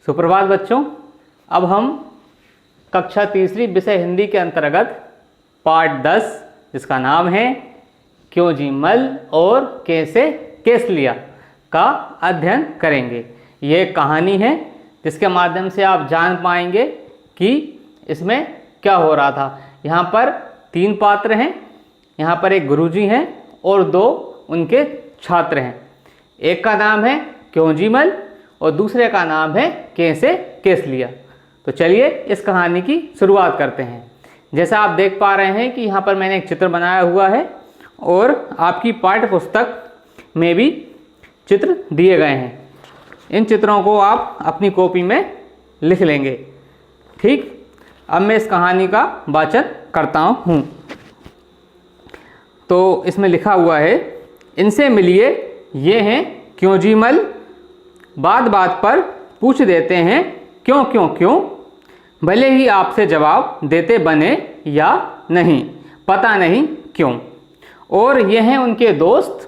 सुप्रभात बच्चों। अब हम कक्षा तीसरी विषय हिंदी के अंतर्गत पाठ 10 जिसका नाम है क्यों जी मल और कैसे केस लिया का अध्ययन करेंगे। ये एक कहानी है जिसके माध्यम से आप जान पाएंगे कि इसमें क्या हो रहा था। यहाँ पर 3 पात्र हैं। यहाँ पर एक गुरुजी हैं और 2 उनके छात्र हैं। एक का नाम है क्यों जी मल और दूसरे का नाम है कैसे केस लिया। तो चलिए इस कहानी की शुरुआत करते हैं। जैसा आप देख पा रहे हैं कि यहाँ पर मैंने एक चित्र बनाया हुआ है और आपकी पाठ्य पुस्तक में भी चित्र दिए गए हैं। इन चित्रों को आप अपनी कॉपी में लिख लेंगे। ठीक, अब मैं इस कहानी का वाचन करता हूँ। तो इसमें लिखा हुआ है, इनसे मिलिए, ये हैं क्यों जी मल, बात बात पर पूछ देते हैं क्यों क्यों क्यों, भले ही आपसे जवाब देते बने या नहीं, पता नहीं क्यों। और ये हैं उनके दोस्त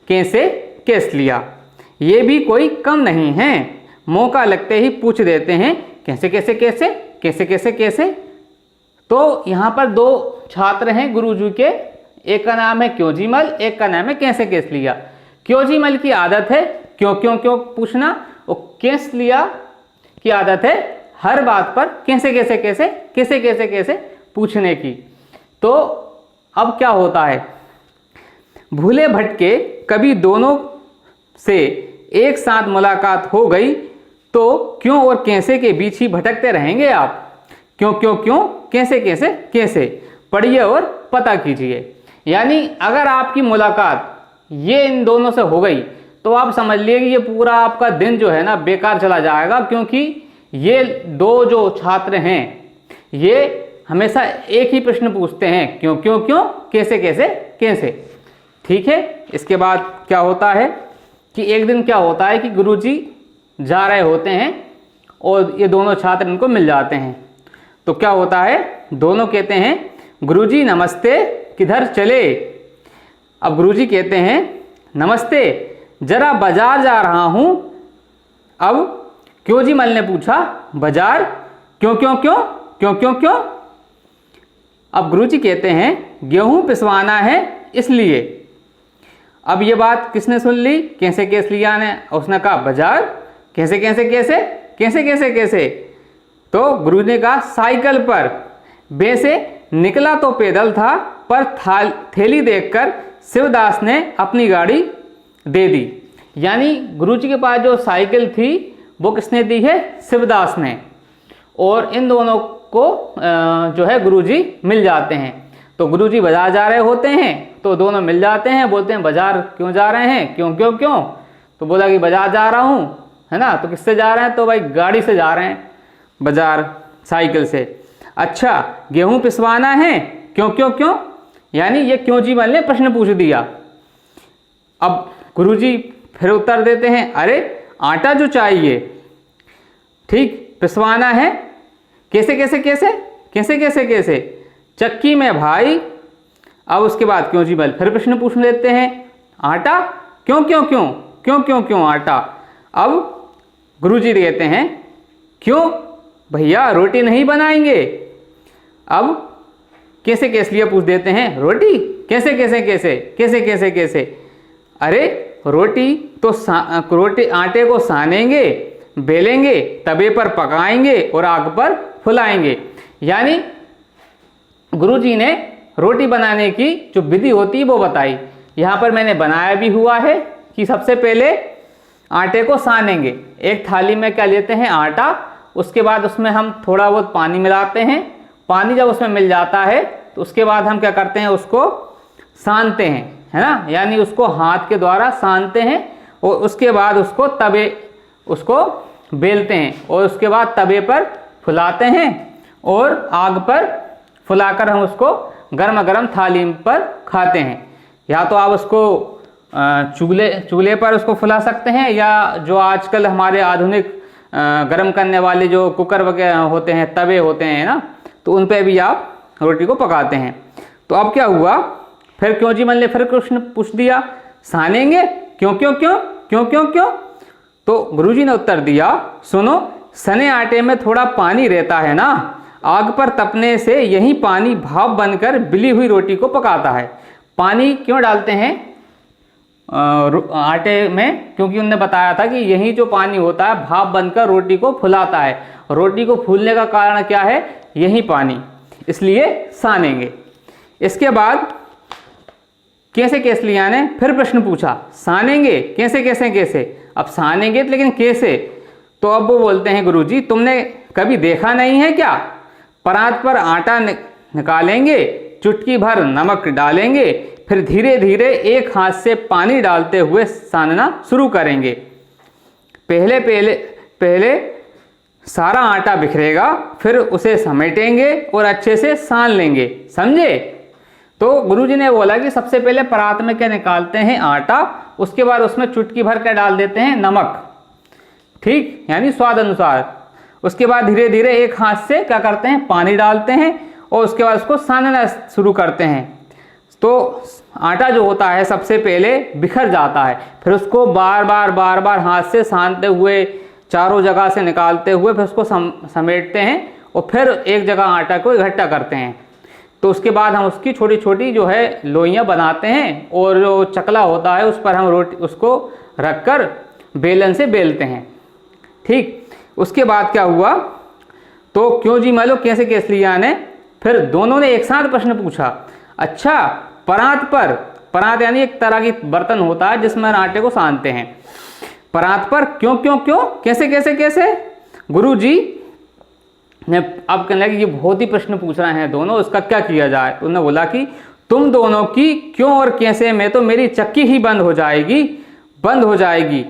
कैसे केस लिया, ये भी कोई कम नहीं हैं, मौका लगते ही पूछ देते हैं कैसे कैसे कैसे कैसे कैसे कैसे। तो यहाँ पर 2 छात्र हैं गुरुजी के, एक का नाम है क्यों जी मल, एक का नाम है कैसे केस लिया। क्यों जी मल की आदत है क्यों क्यों क्यों पूछना और केस लिया की आदत है हर बात पर कैसे कैसे कैसे कैसे कैसे कैसे पूछने की। तो अब क्या होता है, भूले भटके कभी दोनों से एक साथ मुलाकात हो गई तो क्यों और कैसे के बीच ही भटकते रहेंगे आप। क्यों क्यों क्यों कैसे कैसे कैसे पढ़िए और पता कीजिए। यानी अगर आपकी मुलाकात ये इन दोनों से हो गई तो आप समझ लिए कि ये पूरा आपका दिन जो है ना बेकार चला जाएगा, क्योंकि ये 2 जो छात्र हैं ये हमेशा एक ही प्रश्न पूछते हैं क्यों क्यों क्यों कैसे कैसे कैसे। ठीक है, इसके बाद क्या होता है कि एक दिन क्या होता है कि गुरुजी जा रहे होते हैं और ये दोनों छात्र इनको मिल जाते हैं। तो क्या होता है, दोनों कहते हैं गुरुजी नमस्ते, किधर चले। अब गुरुजी कहते हैं नमस्ते, जरा बाजार जा रहा हूं। अब क्यों जी मल ने पूछा बाजार, क्यों क्यों क्यों क्यों क्यों क्यों। अब गुरुजी कहते हैं गेहूं पिसवाना है इसलिए। अब ये बात किसने सुन ली, कैसे केस लिया ने। उसने कहा बाजार, कैसे कैसे कैसे कैसे कैसे कैसे। तो गुरु ने कहा साइकिल पर। वैसे निकला तो पैदल था, पर थैली देखकर शिवदास ने अपनी गाड़ी दे दी। यानी गुरुजी के पास जो साइकिल थी वो किसने दी है, शिवदास ने। और इन दोनों को जो है गुरुजी मिल जाते हैं। तो गुरुजी बाजार जा रहे होते हैं तो दोनों मिल जाते हैं, बोलते हैं बाजार क्यों जा रहे हैं, क्यों क्यों क्यों। तो बोला कि बाजार जा रहा हूँ, है ना। तो किससे जा रहे हैं, तो भाई गाड़ी से जा रहे हैं बाजार, साइकिल से। अच्छा, गेहूं पिसवाना है, क्यों क्यों क्यों। यानी ये क्यों जी मल ने प्रश्न पूछ दिया। अब गुरुजी फिर उत्तर देते हैं, अरे आटा जो चाहिए, ठीक, पिसवाना है, कैसे कैसे कैसे कैसे कैसे कैसे, चक्की में भाई। अब उसके बाद क्यों जी मल फिर प्रश्न पूछ लेते हैं, आटा, क्यों क्यों क्यों क्यों क्यों क्यों आटा। अब गुरुजी कहते हैं क्यों भैया रोटी नहीं बनाएंगे। अब कैसे कैसे लिया पूछ देते हैं, रोटी, कैसे कैसे कैसे कैसे कैसे कैसे। अरे रोटी तो रोटी आटे को सानेंगे, बेलेंगे, तवे पर पकाएंगे और आग पर फुलाएंगे। यानी गुरुजी ने रोटी बनाने की जो विधि होती है वो बताई। यहाँ पर मैंने बनाया भी हुआ है कि सबसे पहले आटे को सानेंगे। एक थाली में क्या लेते हैं, आटा, उसके बाद उसमें हम थोड़ा बहुत पानी मिलाते हैं। पानी जब उसमें मिल जाता है तो उसके बाद हम क्या करते हैं, उसको सानते हैं, है ना। यानी उसको हाथ के द्वारा सानते हैं और उसके बाद उसको बेलते हैं और उसके बाद तवे पर फुलाते हैं और आग पर फुलाकर हम उसको गर्मा गर्म थाली पर खाते हैं। या तो आप उसको चूल्हे पर उसको फुला सकते हैं, या जो आजकल हमारे आधुनिक गर्म करने वाले जो कुकर वगैरह होते हैं, तवे होते हैं ना, तो उन पे भी आप रोटी को पकाते हैं। तो अब क्या हुआ, फिर क्यों जी मल ने फिर प्रश्न पूछ दिया, सानेंगे, क्यों क्यों क्यों क्यों क्यों क्यों। तो गुरुजी ने उत्तर दिया, सुनो, सने आटे में थोड़ा पानी रहता है ना, आग पर तपने से यही पानी भाप बनकर बिली हुई रोटी को पकाता है। पानी क्यों डालते हैं आटे में? क्योंकि उन्होंने बताया था कि यही जो पानी होता है भाप बनकर रोटी को फुलाता है। रोटी को फूलने का कारण क्या है? यही पानी, इसलिए सानेंगे। इसके बाद कैसे केसलिया ने फिर प्रश्न पूछा, सानेंगे कैसे कैसे कैसे? अब सानेंगे लेकिन कैसे? तो अब वो बोलते हैं, गुरुजी तुमने कभी देखा नहीं है क्या? परात पर आटा निकालेंगे, चुटकी भर नमक डालेंगे, फिर धीरे धीरे एक हाथ से पानी डालते हुए सानना शुरू करेंगे। पहले सारा आटा बिखरेगा, फिर उसे समेटेंगे और अच्छे से सान लेंगे, समझे? तो गुरुजी ने बोला कि सबसे पहले परात में क्या निकालते हैं? आटा, उसके बाद उसमें चुटकी भर क्या डाल देते हैं? नमक, ठीक, यानी स्वाद अनुसार। उसके बाद धीरे धीरे एक हाथ से क्या करते हैं? पानी डालते हैं और उसके बाद उसको सानना शुरू करते हैं। तो आटा जो होता है सबसे पहले बिखर जाता है, फिर उसको बार बार हाथ से सानते हुए चारों जगह से निकालते हुए फिर उसको समेटते हैं और फिर एक जगह आटा को इकट्ठा करते हैं। तो उसके बाद हम उसकी छोटी छोटी जो है लोइयाँ बनाते हैं और जो चकला होता है उस पर हम रोटी उसको रखकर बेलन से बेलते हैं, ठीक। उसके बाद क्या हुआ? तो क्यों जी मालो कैसे केसलिया ने फिर दोनों ने एक साथ प्रश्न पूछा, अच्छा परात पर, परात यानी एक तरह की बर्तन होता है जिसमें आटे को सानते हैं, परात पर क्यों क्यों क्यों कैसे कैसे कैसे? गुरुजी ने अब कहने लगे ये बहुत ही प्रश्न पूछ रहे हैं दोनों, उसका क्या किया जाए? तो उन्होंने बोला कि तुम दोनों की क्यों और कैसे में तो मेरी चक्की ही बंद हो जाएगी।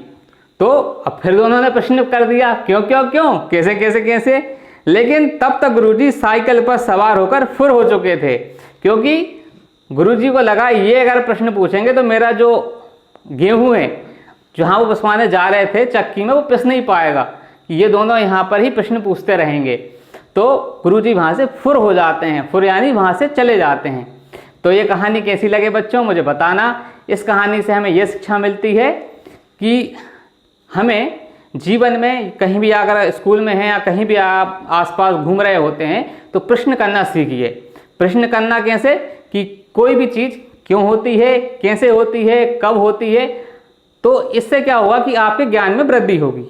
तो अब फिर दोनों ने प्रश्न कर दिया, क्यों क्यों क्यों कैसे कैसे कैसे? लेकिन तब तक गुरुजी साइकिल पर सवार होकर फुर हो चुके थे, क्योंकि गुरुजी को लगा ये अगर प्रश्न पूछेंगे तो मेरा जो गेहूं है जहां वो पिसवाने जा रहे थे चक्की में, वो पिस नहीं पाएगा, ये दोनों यहाँ पर ही प्रश्न पूछते रहेंगे। तो गुरुजी वहां से फुर हो जाते हैं, फुर यानी वहां से चले जाते हैं। तो ये कहानी कैसी लगे बच्चों, मुझे बताना। इस कहानी से हमें यह शिक्षा मिलती है कि हमें जीवन में कहीं भी अगर स्कूल में है या कहीं भी आप आसपास घूम रहे होते हैं तो प्रश्न करना सीखिए। प्रश्न करना कैसे? कि कोई भी चीज़ क्यों होती है, कैसे होती है, कब होती है, तो इससे क्या होगा कि आपके ज्ञान में वृद्धि होगी।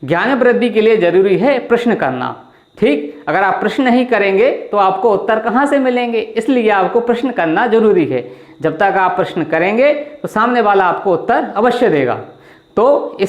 ज्ञान में वृद्धि के लिए जरूरी है प्रश्न करना, ठीक। अगर आप प्रश्न नहीं करेंगे तो आपको उत्तर कहाँ से मिलेंगे? इसलिए आपको प्रश्न करना जरूरी है। जब तक आप प्रश्न करेंगे तो सामने वाला आपको उत्तर अवश्य देगा। तो इस